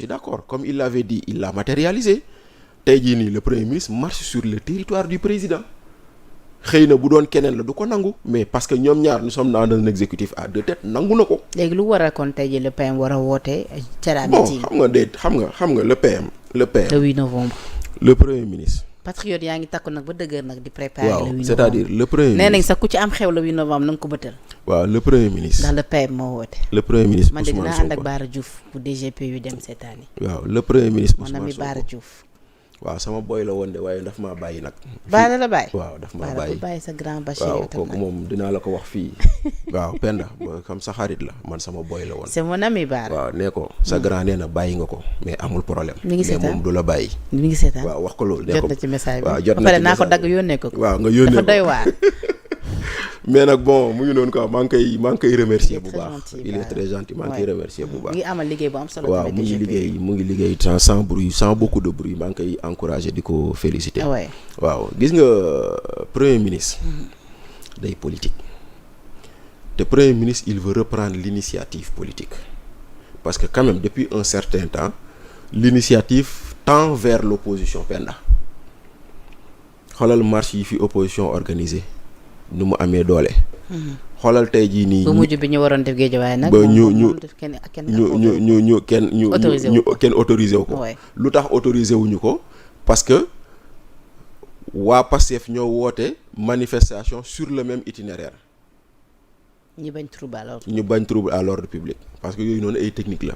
suis d'accord comme il l'avait dit il l'a matérialisé tey jii nii le premier ministre marche sur le territoire du président xëy na bu doon keneen la du ko nangu mais parce que ñoom ñaar nous sommes dans un exécutif à deux têtes nangu na ko. léegi lu waral kon tey jii le PM war a woote. bon xam nga le PM. le 8 novembre. le premier ministre. patriote yaa ngi takku nag ba dëgër nag di préparer. le 8 novembre c'est-à-dire le premier ministre. nee nañ sax ku ci am xew le 8 novembre na nga ko bëtal. waaw le premier ministre. ndax le PM moo woote. le premier ministre man de dinaa ànd ak Bara Diouf bu DGP yu dem cette année. waaw le premier ministre Ousmane Sonko mon ami Bara Diouf. waaw sama boy la woon de waaye daf maa bàyyi nag. Bara la bàyyi. waaw daf maa bàyyi bàyyi sa grand Bachir waaw kooku moom dinaa la ko wax fii. waaw Penda comme sa xarit la man sama boy la woon. c'est mon ami Bara. waaw nee ko sa grand nee na bàyyi nga ko mais amul problème. mi ngi seetaan mais moom du la bàyyi. mi ngi seetaan waaw wax ko loolu. nee ko jot na ci message bi waaw jot na ci ba pare naa ko dagg yónnee ko. waaw nga yónnee ko dafa doy waar. mais nag bon mu ngi noonu quoi maa ngi koy remercier bu baax. il est très gentil maa ngi koy remercier bu baax. mu ngi amal liggéey bu am solo. waaw mu ngi liggéey sans bruit sans beaucoup de bruit maa ngi koy encourager di ko féliciter. waaw gis nga premier ministre. day politique. te premier ministre il veut reprendre l'initiative politique. parce que quand même depuis un certain temps l'initiative tend vers l'opposition Penda. xoolal marche yi fi opposition organisée. nu mu amee doole. xoolal tey jii nii. bu mujj bi ñu waroon def Guédiawaye nag. ba ñu kenn autorisé wu ko. lu tax autorisé wuñu ko parce que waa Pastef ñoo woote manifestation sur le même itinéraire. ñu bañ trouble à l'ordre public parce que yooyu noonu ay technique la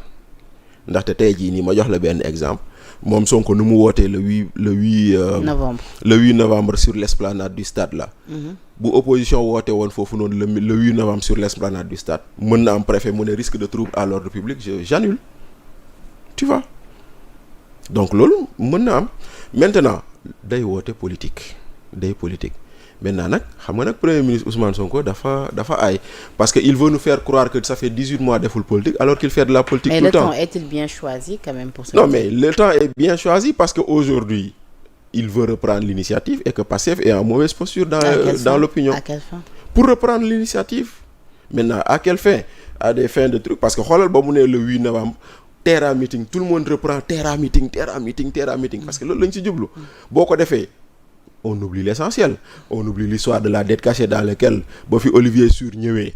ndaxte tey jii nii ma jox la benn exemple moom Sonko nu mu wootee le 8 novembre sur l'esplanade du stade là. bu opposition woote woon foofu noonu le 8 novembre sur l'esplanade du stade mën na am préfet mu ne risque de trouble à l'ordre public j'annule tu vois donc loolu mën na am maintenant day woote politique maintenant nag xam nga nag premier ministre Ousmane Sonko dafa aay parce que il veut nous faire croire que ça fait 18 mois deful politique alors qu'il fait de la politique tout le temps. Mais le temps est-il bien choisi quand même pour ça? Non mais le temps est bien choisi parce que aujourd'hui il veut reprendre l'initiative et que Pastef est en mauvaise posture dans l'opinion. À quelle fin? Pour reprendre l'initiative. Maintenant à quelle fin? À des fins de trucs parce que xoolal ba mu ne le 8 novembre Terra meeting tout le monde reprend Terra meeting parce que loolu lañ ci jublu boo ko defee on oublie l'essentiel on oublie l'histoire de la dette cachée dans laquelle ba fi Olivier Sur ñëwee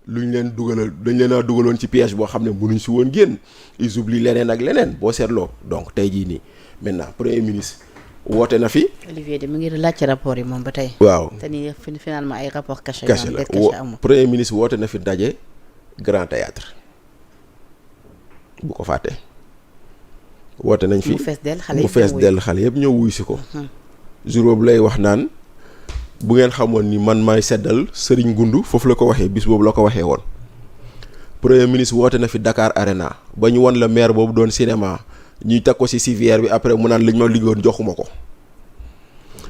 lu ñu dañ leen a dugaloon ci piège boo xam ne mënuñ si woon génn ils oublient leneen ak leneen boo seetloo donc tey jii nii maintenant premier ministre woote na fi. Olivier de mu ngi laaj ci rapport yi moom ba tey. waaw te ni finalement ay rapport caché la premier ministre woote na fi daje Grand Théâtre bu ko fàtte woote nañ fi mu fees dell xale yëpp ñëw wuy si ko. jour boobu lay wax naan bu ngeen xamoon ni man maay seddal Serigne Goundou foofu la ko waxee bis boobu la ko waxee woon premier ministre woote na fi Dakar Arena ba ñu won la maire boobu doon cinéma ñuy teg ko ci civière bi après mu naan liñ ma liggéeyoon joxuma ko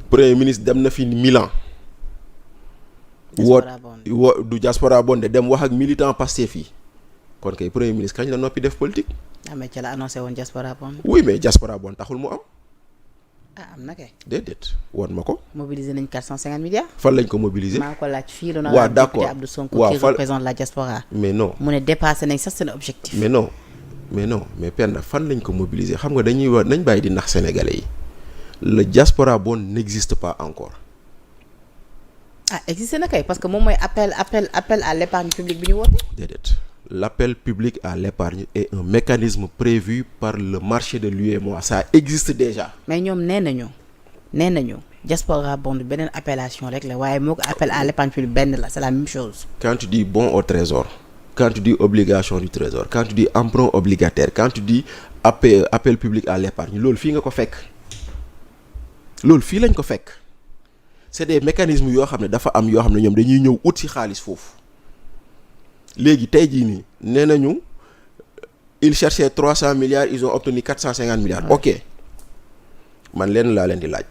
premier ministre dem na fi Milan du diaspora bonde dem wax ak militant Pastef yi kon kay premier ministre kañ la noppi def politique. mais ci la annoncé woon diaspora bonde. oui mais diaspora bonde taxul mu am. am na kay. déedéet woon ma ko. mobiliser nañ 450 milliards. fan lañ ko mobiliser. maa ko laaj fii la. waaw d'accord Abdou Sonko qui représente la diaspora. mais non mu ne dépassé nañ sax seen objectif. mais non mais Penda fan lañ ko mobiliser xam nga dañuy wax nañ bàyyi di nax sénégalais yi le diaspora bon n'existe pas encore. Existe na kay parce que moom mooy appel à l'épargne publique bi ñu woote. déedéet l'appel public à l'épargne est un mécanisme prévu par le marché de l'UEMOA ça existe déjà. mais ñoom nee nañu diaspora bond beneen appellation rek la waaye moo ko appel à l'épargne publique benn la c'est la même chose. quand tu dis bon au trésor quand tu dis obligation du trésor quand tu dis emprunt obligataire quand tu dis appel public à l'épargne loolu fii nga ko fekk loolu fii lañ ko fekk c'est des mécanismes yoo xam ne dafa am yoo xam ne ñoom dañuy ñëw ut ci xaalis foofu léegi tey jii nii nee nañu ils cherchaient 300 milliards ils ont obtenu 450 milliards ok man leen laa leen di laaj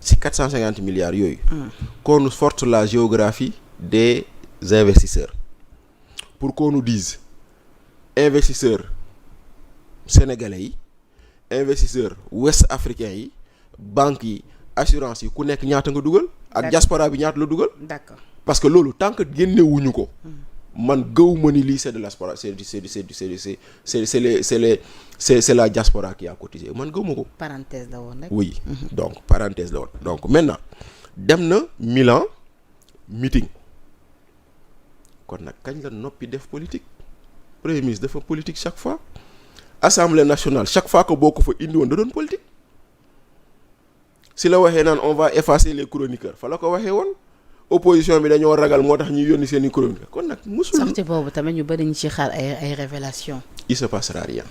ci 450 milliards yooyu qu'on nous sorte la géographie des investisseurs pour qu'on nous dise investisseurs sénégalais yi investisseurs ouest africains yi banques yi assurance yi ku nekk ñaata nga dugal ak diaspora bi ñaata la dugal. d'accord parce que loolu tant que génnewuñu ko man gëwuma ni lii c'est de la diaspora, c'est la diaspora qui a cotisé man gëwuma ko. parenthèse la woon rek. oui donc parenthèse la woon donc maintenant dem na Milan meeting kon nag kañ la noppi def politique premier ministre dafa politique chaque fois assemblée nationale chaque fois que boo ko fa indi woon da doon politique si la waxee naan on va effacer les chroniqueurs fa la ko waxee woon. opposition bi dañoo ragal moo tax ñuy yónni seen i chronique kon nag musul. sortie boobu tamit ñu bëri ñu ci xaar ay révélations. il se passera rien.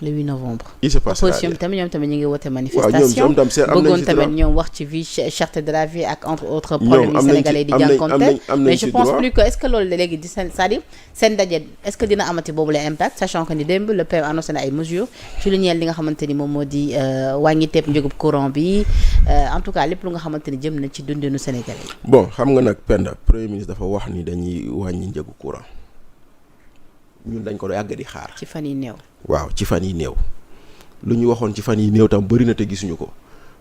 le 8 novembre. il se passera rien opposition bi tamit ñoom tamit ñu ngi woote waaw manifestation. ñoom tam bëggoon tamit ñoom wax ci vie cherté de la vie ak entre autres problèmes yi sénégalais di jànkonteel mais je pense plus que est-ce que loolu léegi di c'est-à-dire seen daje est-ce que dina amati boobu la impact sachant que ni démb le PM annoncé na ay mesures ci lu ñeel li nga xamante ni moom moo di wàññi teeb njëgub courant bi en tout cas lépp lu nga xamante ni jëm na ci dundinu sénégalais. bon xam nga nag Penda premier ministre dafa wax ni dañuy wàññi njëgu courant ñun dañ ko yàgg di xaar. ci fan yi néew. waaw ci fan yi néew. lu ñu waxoon ci fan yi néew tam bëri na te gisuñu ko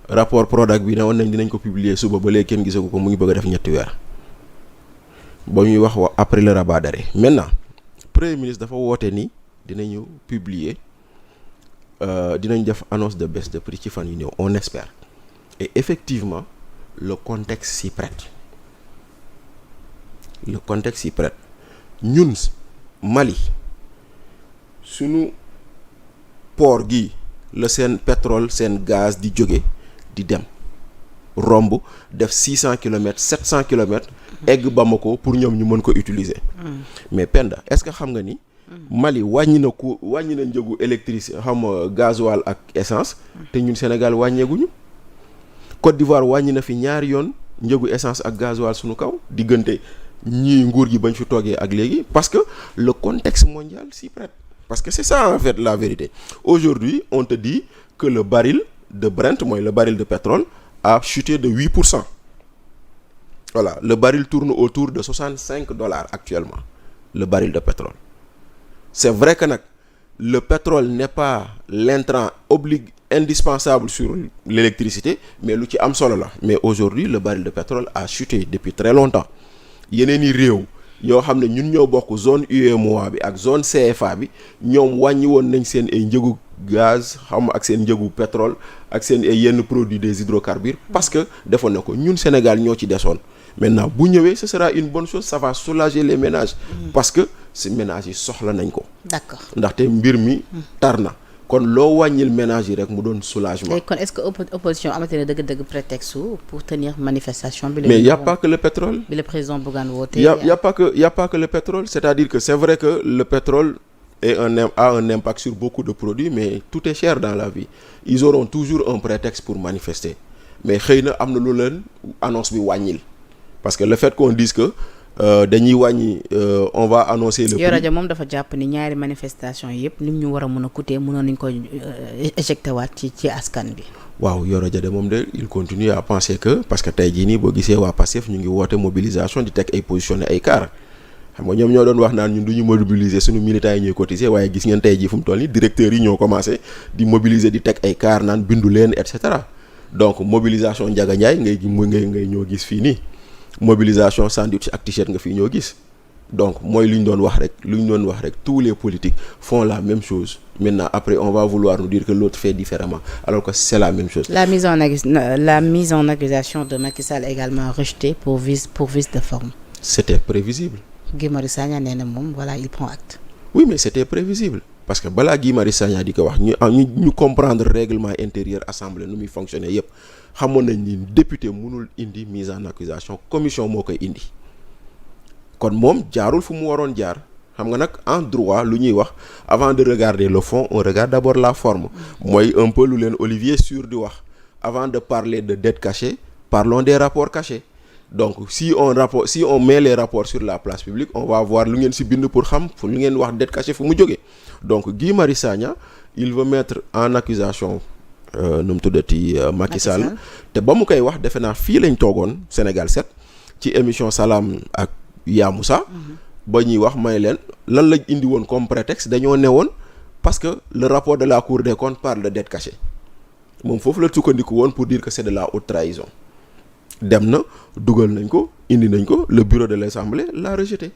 rapport Prodac bi ne woon nañ dinañ ko publier suba ba léegi kenn gisagu ko mu ngi bëgg a def 3 weer ba ñuy wax après le rabat d'arrêt maintenant premier ministre dafa woote ni dinañu publier dinañ def annonce de baisse de prix ci fan yu néew on espère et effectivement le contexte s'y prête ñun Mali sunu port gi la seen pétrole seen gaz di jóge di dem romb def 600 kilomètres 700 kilomètres egg Bamako pour ñoom ñu mën ko utiliser mais Penda est-ce que xam nga ni Mali wàññi na njëgu électricité gasoil ak essence te ñun Sénégal wàññeeguñu Côte d'Ivoire wàññi na fi ñaari yoon njëgu essence ak gasoil suñu kaw diggante ñii nguur gi bañ fi toogee ak léegi parce que le contexte mondial s'y prête. Parce que c'est ça en fait la vérité. Aujourd'hui, on te dit que le baril de Brent, mooy le baril de pétrole, a chuté de 8%. Voilà, le baril tourne autour de $65 actuellement, le baril de pétrole. C'est vrai que nag le pétrole n'est pas l'intrant indispensable sur l'électricité, mais lu ci am solo la. Mais aujourd'hui, le baril de pétrole a chuté depuis très longtemps. Yeneen i réew yoo xam ne ñun ñoo bokk zone UEMOA bi ak zone CFA bi ñoom wàññi woon nañ seen ay njëgu gaz ak seen njëgu pétrole ak seen ay yenn produits des hydrocarbures parce que defoon na ko ñun Sénégal ñoo ci desoon maintenant bu ñëwee ce sera une bonne chose ça va soulager les ménages parce que ces ménages yi soxla nañ ko. D'accord. Ndaxte mbir mi tar na kon loo wàññil ménage yi rek mu doon soulagement. kon est-ce que opposition amati na dëgg-dëgg prétexte pour tenir manifestation bi. mais y a pas que le pétrole. bi le président Bougane woote. y a pas que le pétrole c'est-à-dire que c'est vrai que le pétrole a un impact sur beaucoup de produits mais tout est cher dans la vie ils auront toujours un prétexte pour manifester mais xëy na am na lu leen annonce bi wàññil parce que le fait qu'on dise que dañuy wàññi on va annoncer le prix. Yoro Dia moom dafa jàpp ni ñaari manifestation yëpp lim ñu war a mën a coûter mënoon nañ ko éjecté waat ci askan bi. waaw Yoro Dia de moom de il continue à penser que parce que tey jii nii boo gisee waa Pastef ñu ngi woote mobilisation di teg ay positionné ay car xam nga ñoom ñoo doon wax naan ñun du ñu mobiliser suñu militants yi ñuy cotiser waaye gis ngeen tey jii fu mu toll nii directeurs yi ñoo commencé di mobiliser di teg ay car naan bindu leen et cetera donc mobilisation Ndiaga Ndiaye ngay ñoo gis fii nii. mobilisation sandwich ak t-shirt nga fii ñoo gis donc mooy lu ñu doon wax rek tous les politiques font la même chose maintenant après on va vouloir nous dire que l'autre fait différemment alors que c'est la même chose. La mise en accusation de Macky Sall également rejetée pour vice de forme. C'était prévisible. Guy Marius Sagna nee na moom voilà il prend acte. Oui mais c'était prévisible parce que balaa Guy Marius Sagna di ko wax ñu comprendre règlement intérieur assemblée nu muy fonctionner yépp xamoon nañ ni député mënul indi mise en accusation commission moo koy indi kon moom jaarul fu mu waroon jaar xam nga nag en droit lu ñuy wax avant de regarder le fond on regarde d'abord la forme mooy un peu lu leen Olivier Sur di wax avant de parler de dette cachée parlons des rapports cachés donc si on met les rapports sur la place publique on va voir lu ngeen ci bind pour xam fu lu ngeen wax dette cachée fu mu jógee donc Guy Marius Sagna il veut mettre en accusation nu mu tuddati Macky Sall te ba mu koy wax defe naa fii lañ toogoon Sénégal 7 ci émission Salam ak Ya Moussa ba ñuy wax may leen lan lañ indi woon comme prétexte dañoo ne woon parce que le rapport de la Cour des comptes parle de dette cachée moom foofu la sukkandiku woon pour dire que c'est de la haute trahison dem na dugal nañ ko indi nañ ko le bureau de l'Assemblée l'a rejeté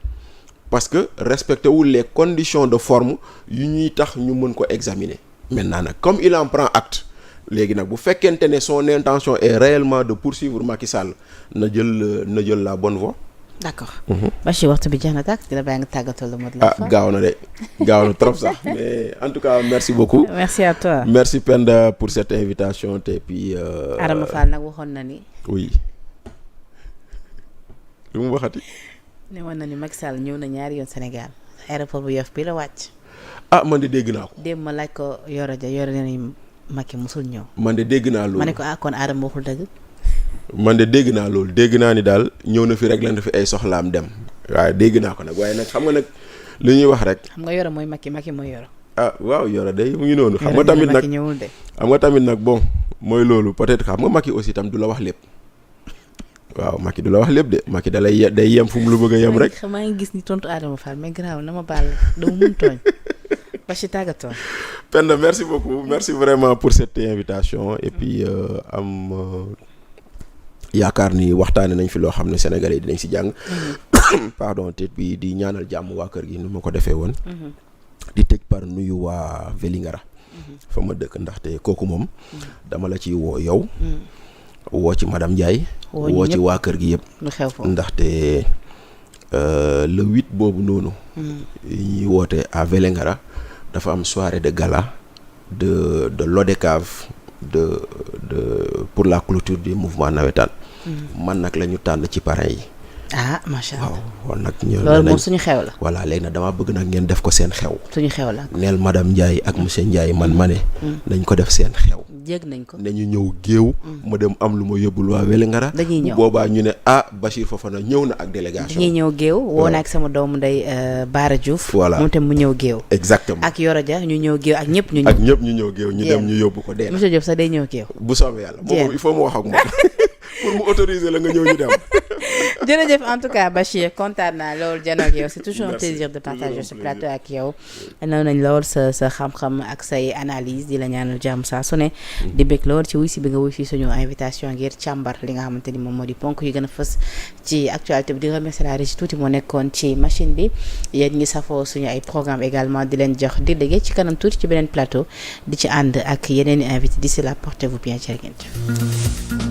parce que respecté wul les conditions de forme yu ñuy tax ñu mën ko examiner. maintenant nag comme il en prend acte léegi nag bu fekkente ne son intention est réellement de poursuivre Macky Sall na jël la bonne voie. d'accord. Bachir waxtu bi jeex na tàkk dina bàyyi nga tàggatoo le mot de la fin. gaaw na trop sax mais en tout cas merci beaucoup. merci à toi. merci Penda pour cette invitation te puis. Adama Fall nag waxoon na ni. oui. lu mu waxati. ne woon na ni Macky Sall ñëw na ñaari yoon Sénégal aéroport bu Yoff bi la wàcc. man de dégg naa ko. démb ma laaj ko Yoro nañu Macky musul ñëw. man de dégg naa loolu. ma ne ko kon Adama waxul dëgg. man de dégg naa loolu dégg naa ni daal ñëw na fi rek lan fi ay soxlaam dem waaye dégg naa ko nag waaye nag xam nga nag li ñuy wax rek. xam nga Yoro mooy Macky mooy Yoro. waaw Yoro day mu ngi noonu. xam nga tamit nag bon mooy loolu peut-être xam nga Macky aussi tam du la wax lépp. waaw Macky du la wax lépp de Macky da lay day yem fu mu lu bëgg a yem rek. maa ngi gis ni tontu Adama Fall mais grave na ma baal dama mun tooñ. Bachir tàggatoo. Penda merci beaucoup merci vraiment pour cette invitation et puis yaakaar ni waxtaane nañ fi loo xam ne sénégalais yi dinañ si jàng. pardon te bi di ñaanal jàmm waa kër gi ni ma ko defee woon. di tëj par nuyu waa Vélingara. fa ma dëkk ndaxte kooku moom. dama la ci woo yow. woo ci madame Ndiaye. woo ci waa kër gi yëpp. lu xew foofu ndaxte le 8 boobu noonu. ñuy woote à Vélingara dafa am soirée de gala de l'ODCAV pour la clôture du mouvement navétane. man nag la ñu tànn ci parrain yi. macha allah waaw kon nag loolu moom suñu xew la. voilà léegi nag damaa bëgg nag ngeen def ko seen xew. suñu xew la. neel madame Ndiaye ak monsieur Ndiaye man ma ne. nañ ko def seen xew. jég nañ ko. ne ñu ñëw géew. ma dem am lu ma yóbbul waa Vélingara. dañuy ñëw boobaa ñu ne Bachir Fofana ñëw na ak délégation. dañuy ñëw géew woo naa ak sama doomu ndey Baara Diouf. voilà moom tam mu ñëw géew. exactement ak Yoro Dia ñu ñëw géew ak ñëpp ñu ñëw. ak ñëpp ñu ñëw géew ñu dem ñu yóbbu ko dee. monsieur Diop sax day ñëw géew. bu soobee yàlla moom il faut mu wax ak moom pour mu autoriser la nga ñëw ñu dem. jërëjëf en tout cas Bachir kontaan naa loolu jano ak yow c'est toujours un plaisir de partager ce plateau ak yow. naw nañ lool sa xam-xam ak say analyse di la ñaanal jàmm saa su ne. di bëgg lool ci wuy si bi nga wuy si suñu invitation ngir càmbar li nga xamante ni moom moo di ponk yu gën a fës ci actualité bi. di remercier la régie tuuti moo nekkoon ci machine bi yéen ngi safoo suñu ay programme également di leen jox di déggee ci kanam tuuti ci beneen plateau di ci ànd ak yeneen i invité d'ici là portez-vous bien jërë ngeen jëf.